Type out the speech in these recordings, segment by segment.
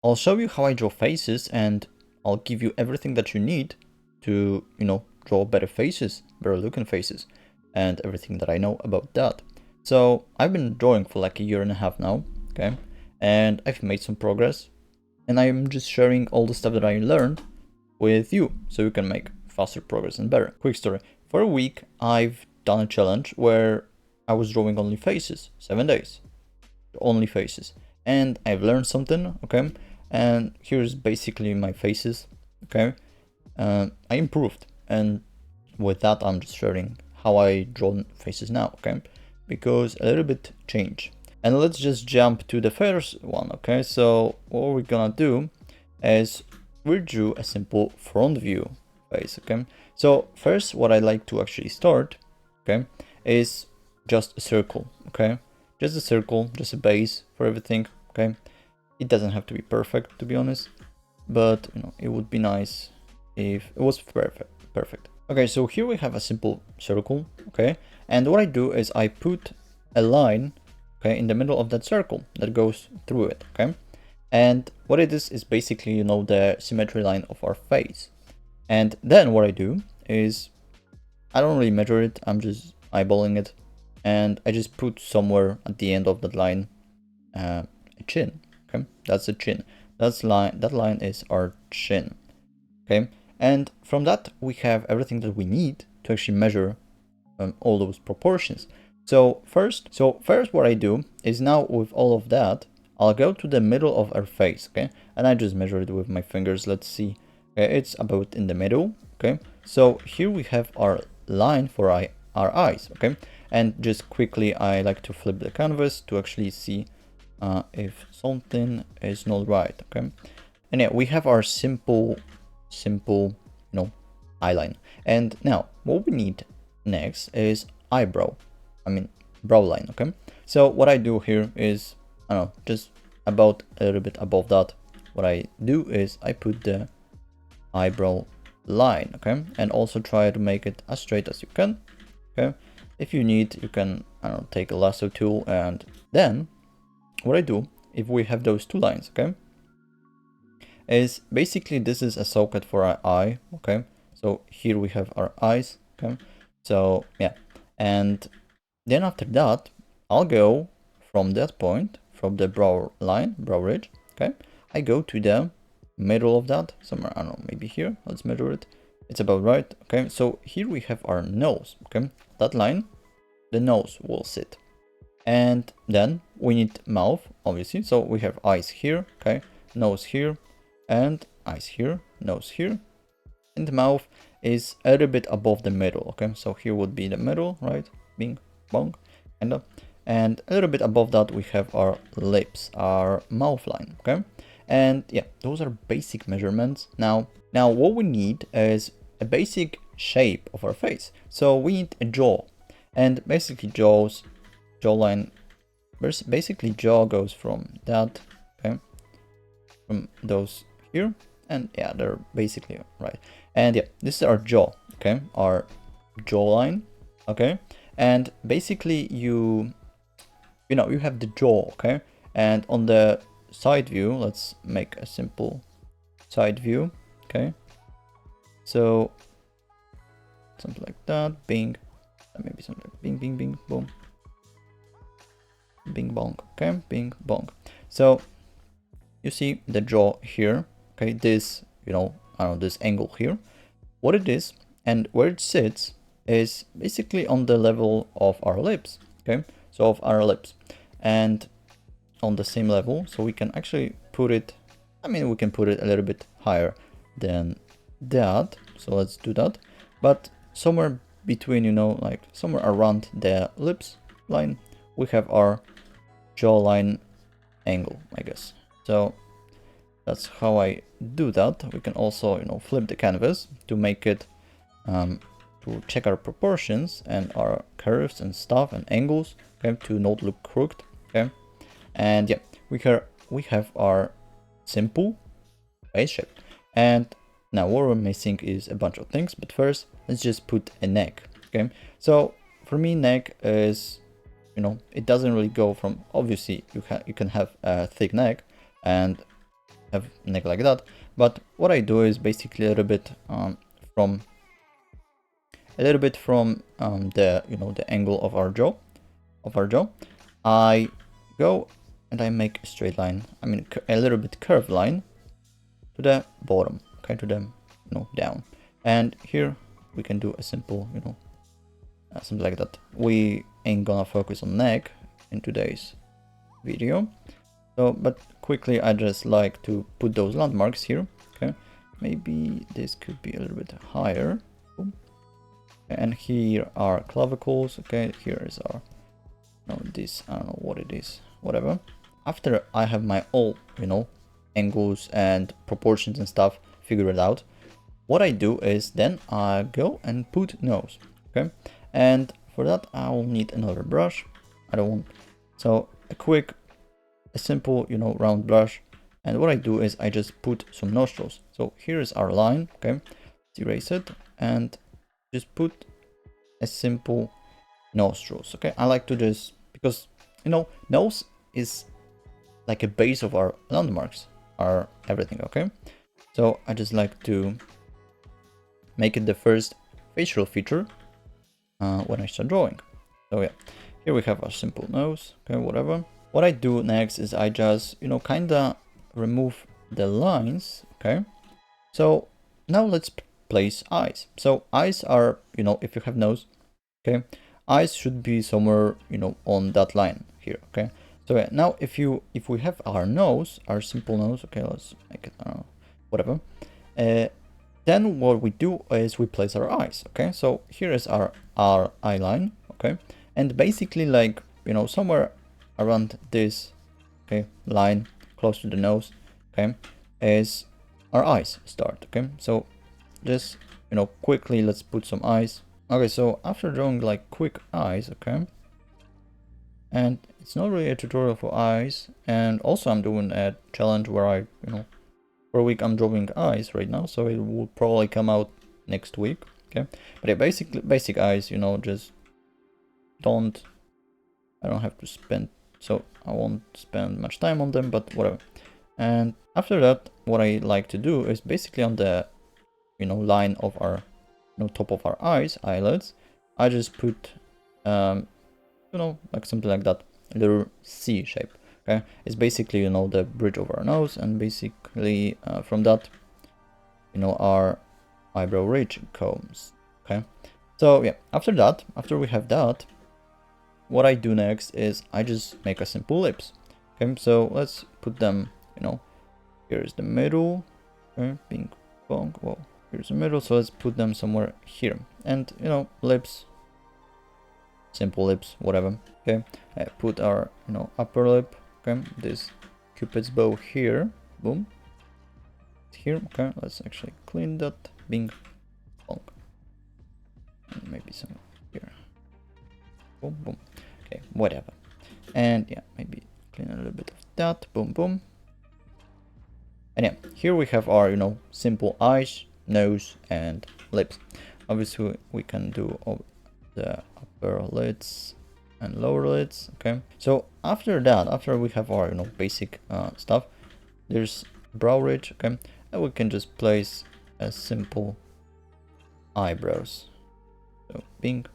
I'll show you how I draw faces, and I'll give you everything that you need to, draw better faces, better looking faces, and everything that I know about that. So I've been drawing for like a year and a half now, okay? And I've made some progress, and I'm just sharing all the stuff that I learned with you, so you can make faster progress and better. Quick story. For a week, I've done a challenge where I was drawing only faces, 7 days, only faces. And I've learned something, okay? And here's basically my faces, okay? I improved, and with that, I'm just sharing how I draw faces now, okay? Because a little bit change. And let's just jump to the first one, okay? So what we're gonna do is we drew a simple front view face, okay? So first, what I like to actually start, okay, is just a circle, okay? Just a circle, just a base for everything, okay? It doesn't have to be perfect, to be honest, but it would be nice if it was perfect. Okay, so here we have a simple circle, okay? And what I do is I put a line, okay, in the middle of that circle that goes through it, okay? And what it is basically, the symmetry line of our face. And then what I do is I don't really measure it, I'm just eyeballing it, and I just put somewhere at the end of that line a chin, okay? That's a chin. That line is our chin, okay? And from that, we have everything that we need to actually measure all those proportions. So first, what I do is now with all of that, I'll go to the middle of our face, okay? And I just measure it with my fingers. Let's see. Okay, it's about in the middle, okay? So here we have our line for our eyes, okay? And just quickly, I like to flip the canvas to actually see if something is not right, okay? And yeah, we have our simple, eye line. And now what we need next is eyebrow. I mean, brow line, okay? So what I do here is, I don't know, just about a little bit above that. What I do is I put the eyebrow line, okay? And also try to make it as straight as you can, okay? If you need, you can, I don't know, take a lasso tool, and then what I do, if we have those two lines, okay, is basically this is a socket for our eye, okay? So here we have our eyes, okay? So yeah, and then after that, I'll go from that point, from the brow line, brow ridge, okay? I go to the middle of that, somewhere, I don't know, maybe here, let's measure it. It's about right, okay? So here we have our nose, okay? That line, the nose will sit. And then we need mouth, obviously. So we have eyes here, okay? Nose here, and eyes here, nose here. And the mouth is a little bit above the middle, okay? So here would be the middle, right? Bing, bong, and a little bit above that we have our lips, our mouth line, okay? And yeah, those are basic measurements. Now what we need is a basic shape of our face. So we need a jaw, and basically jawline, basically jaw goes from that, okay, from those here, and yeah, they're basically right. And yeah, this is our jaw, okay, our jawline, okay. And basically you have the jaw, okay, and on the side view, let's make a simple side view, okay. So something like that, bing, maybe something like bing, bing, bing, boom, bing, bong, okay, bing, bong. So you see the jaw here, okay, this, I don't know, this angle here, what it is and where it sits is basically on the level of our lips, okay, so of our lips, and on the same level, so we can actually put it, we can put it a little bit higher than that, so let's do that, but somewhere between, like somewhere around the lips line, we have our jawline angle, I guess. So that's how I do that. We can also, flip the canvas to make it, to check our proportions and our curves and stuff and angles, okay, to not look crooked, okay. And yeah, we have our simple face shape. And now what we're missing is a bunch of things, but first let's just put a neck, okay. So for me, neck is, it doesn't really go from, obviously you can have a thick neck, and have neck like that. But what I do is basically a little bit from the the angle of our jaw, I go and I make a straight line. I mean a little bit curved line to the bottom, okay, to the down. And here we can do a simple something like that. We ain't gonna focus on neck in today's video, so but quickly I just like to put those landmarks here. Okay, maybe this could be a little bit higher. Boom. And here are clavicles. Okay, here is our this, I don't know what it is, whatever. After I have my all angles and proportions and stuff figured out, what I do is then I go and put nose. Okay, and for that I will need another brush. I don't want, so a simple round brush. And what I do is I just put some nostrils. So here is our line. Okay, let's erase it and just put a simple nostrils. Okay, I like to just, because nose is like a base of our landmarks, our everything. Okay, so I just like to make it the first facial feature when I start drawing. So yeah, here we have our simple nose. Okay, whatever. What I do next is I just kinda remove the lines. Okay, so now let's place eyes. So eyes are, if you have nose, okay, eyes should be somewhere on that line here. Okay, so yeah, now if we have our nose, our simple nose, okay, let's make it, I don't know, whatever, then what we do is we place our eyes. Okay, so here is our eye line. Okay, and basically like somewhere around this, okay, line close to the nose, okay, is our eyes start. Okay, so just quickly let's put some eyes. Okay, so after drawing like quick eyes, okay, and it's not really a tutorial for eyes, and also I'm doing a challenge where I for a week I'm drawing eyes right now, so it will probably come out next week. Okay, but yeah, basic eyes, just I don't have to spend, so I won't spend much time on them, but whatever. And after that, what I like to do is basically on the line of our top of our eyelids, I just put like something like that, a little C shape. Okay, it's basically the bridge of our nose, and basically from that our eyebrow ridge comes. Okay, so yeah, after we have that, what I do next is I just make a simple lips. Okay, so let's put them, here's the middle. Okay, ping pong. Whoa, here's the middle. So let's put them somewhere here. And lips, simple lips, whatever. Okay, I put our upper lip. Okay, this cupid's bow here. Boom. Here. Okay, let's actually clean that. Bing pong. And maybe some here. Boom boom. Okay, whatever. And yeah, maybe clean a little bit of that. Boom boom. And yeah, here we have our simple eyes, nose, and lips. Obviously we can do all the upper lids and lower lids. Okay, so after that, after we have our basic stuff, there's brow ridge. Okay, and we can just place a simple eyebrows. So bing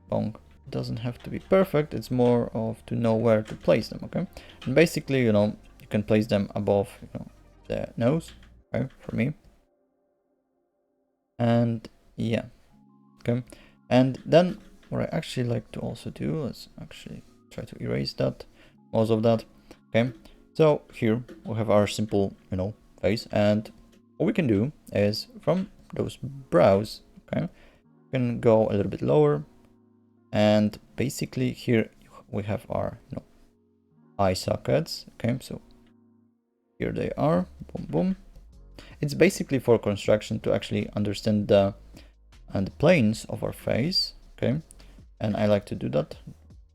bong. Doesn't have to be perfect, it's more of to know where to place them. Okay, and basically you can place them above the nose, okay, for me. And yeah, okay, and then what I actually like to also do, let's actually try to erase that, most of that. Okay, so here we have our simple face, and what we can do is from those brows, okay, we can go a little bit lower, and basically here we have our eye sockets. Okay, so here they are. Boom boom. It's basically for construction to actually understand the planes of our face. Okay, and I like to do that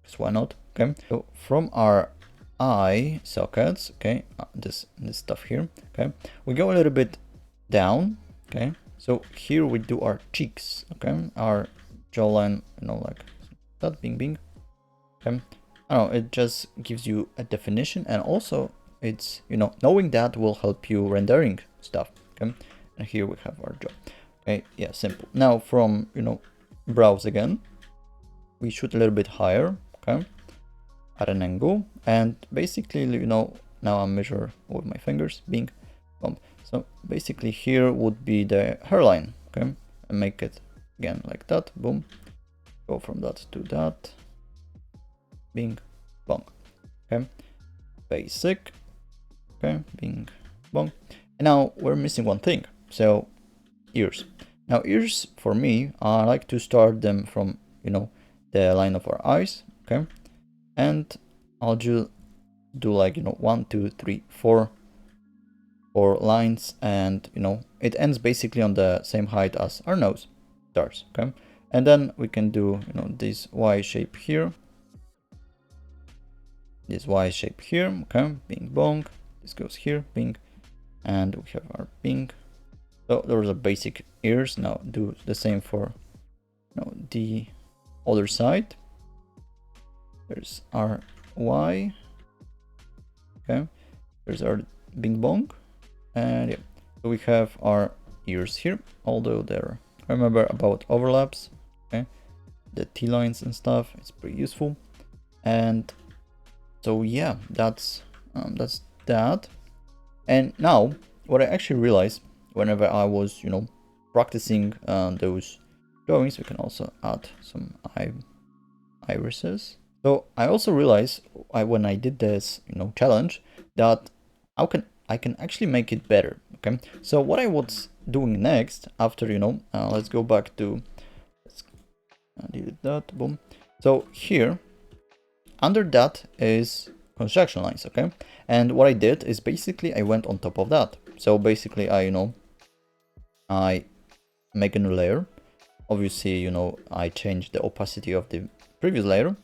because why not? Okay, so from our eye sockets, okay, this stuff here, okay, we go a little bit down. Okay, so here we do our cheeks. Okay, our jawline, like that. Bing bing. Okay, I don't know, it just gives you a definition, and also it's, you know, knowing that will help you rendering stuff. Okay, and here we have our jaw. Okay, yeah, simple. Now from, you know, browse again, we shoot a little bit higher. Okay, at an angle, and basically, you know, now I measure with my fingers, bing, boom. So basically here would be the hairline. Okay, and make it again like that, boom, go from that to that, bing, bong. Okay, basic. Okay, bing, bong. And now we're missing one thing, so ears. Now ears, for me, I like to start them from, you know, the line of our eyes. Okay, and I'll do like, you know, 1, 2, 3, 4 lines, and, you know, it ends basically on the same height as our nose starts. Okay, and then we can do, you know, this Y shape here, this Y shape here. Okay, bing bong, this goes here, bing, and we have our bing. So those are basic ears. Now do the same for, you know, the other side. There's our Y. Okay, there's our bing bong, and yeah, so we have our ears here, although they're, remember about overlaps. Okay, the T lines and stuff, it's pretty useful. And so yeah, that's that. And now what I actually realized whenever I was, you know, practicing those drawings, we can also add some irises. So I also realized when I did this, you know, challenge, that I can actually make it better. Okay, so what I was doing next after, you know, let's go back to, let's delete that, boom. So here under that is construction lines. Okay, and what I did is basically I went on top of that. So basically I, you know, I make a new layer. Obviously, you know, I changed the opacity of the previous layer,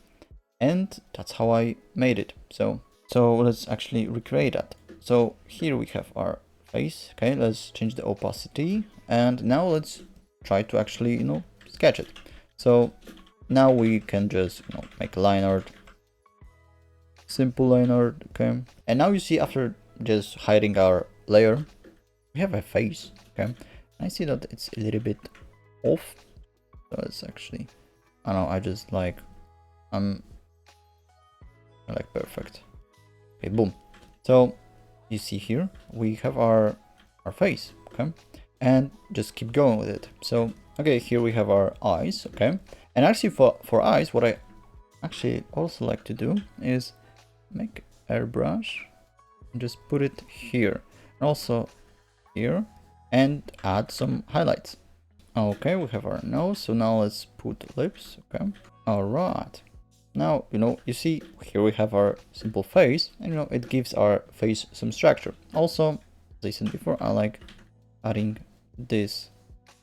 and that's how I made it. So let's actually recreate that. So here we have our face. Okay, let's change the opacity, and now let's try to actually, you know, sketch it. So now we can just, you know, make a line art, simple line art. Okay, and now you see after just hiding our layer, we have a face. Okay, I see that it's a little bit off, so it's actually, I don't know, I just like, like perfect. Okay, boom. So you see here we have our face. Okay, and just keep going with it. So okay, here we have our eyes. Okay, and actually for eyes, what I actually also like to do is make airbrush and just put it here, and also here, and add some highlights. Okay, we have our nose, so now let's put lips. Okay, all right. Now, you know, you see here we have our simple face, and, you know, it gives our face some structure. Also, as I said before, I like adding this,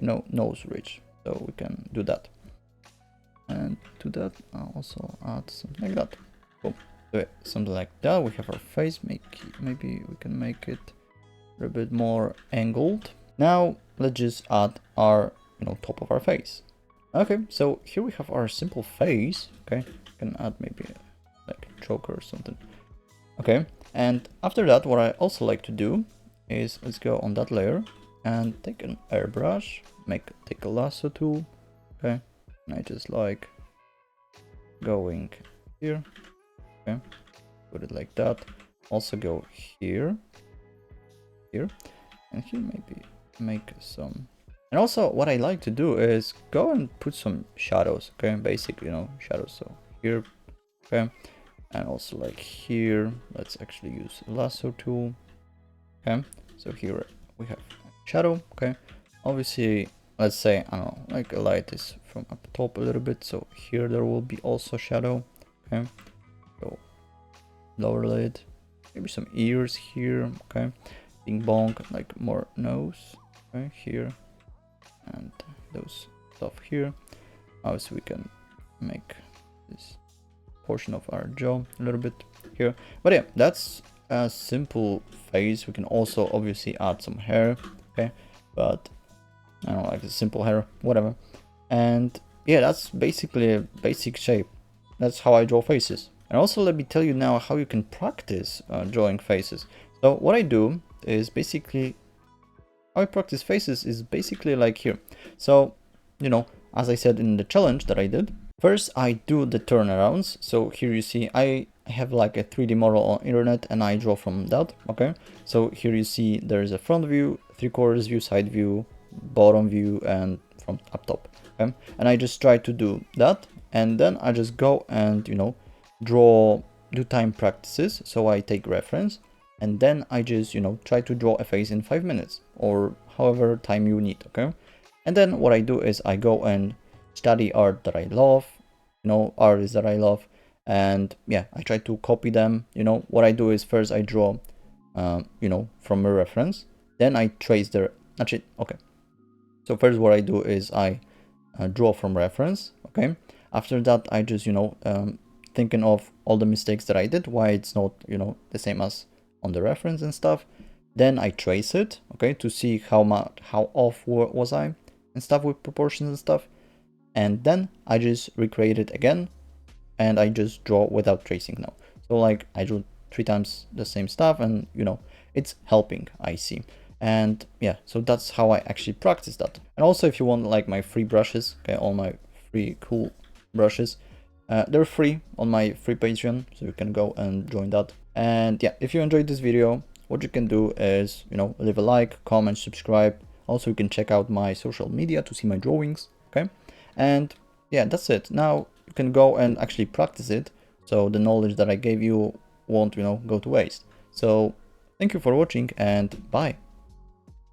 you know, nose ridge, so we can do that. And to that, I'll also add something like that. Boom. So yeah, something like that. We have our face. Maybe we can make it a little bit more angled. Now let's just add our, you know, top of our face. Okay, so here we have our simple face. Okay, can add maybe like a choker or something. Okay, and after that, what I also like to do is let's go on that layer and take an airbrush, take a lasso tool. Okay, and I just like going here. Okay, put it like that. Also go here, and here maybe make some. And also what I like to do is go and put some shadows. Okay, basically, you know, shadows. So here, okay, and also like here, let's actually use a lasso tool. Okay, so here we have shadow. Okay, obviously, let's say, I don't know, like a light is from up top a little bit, so here there will be also shadow. Okay, so lower lid, maybe some ears here. Okay, bing bong, like more nose. Okay, here, and those stuff here. Obviously we can make this portion of our jaw a little bit here, but yeah, that's a simple face. We can also obviously add some hair. Okay, but I don't like the simple hair, whatever. And yeah, that's basically a basic shape. That's how I draw faces. And also let me tell you now how you can practice drawing faces. So what I do is basically, how I practice faces is basically like here. So, you know, as I said in the challenge that I did, first I do the turnarounds. So here you see I have like a 3D model on internet and I draw from that, okay? So here you see there's a front view, 3/4 view, side view, bottom view, and from up top, okay? And I just try to do that, and then I just go and, you know, do time practices. So I take reference, and then I just, you know, try to draw a face in 5 minutes or however time you need, okay? And then what I do is I go and study art that I love, you know, artists that I love, and yeah, I try to copy them. You know, what I do is first I draw, you know, from a reference, then I trace their, actually, okay. So first what I do is I draw from reference, okay? After that, I just, you know, thinking of all the mistakes that I did, why it's not, you know, the same as on the reference and stuff. Then I trace it, okay, to see how off was I and stuff with proportions and stuff. And then I just recreate it again, and I just draw without tracing now. So like I drew 3 times the same stuff, and you know, it's helping, I see. And yeah, so that's how I actually practice that. And also if you want like my free brushes, okay, all my free cool brushes, they're free on my free Patreon, so you can go and join that. And yeah, if you enjoyed this video, what you can do is, you know, leave a like, comment, subscribe. Also, you can check out my social media to see my drawings, okay? And yeah, that's it. Now you can go and actually practice it, so the knowledge that I gave you won't, you know, go to waste. So thank you for watching, and bye.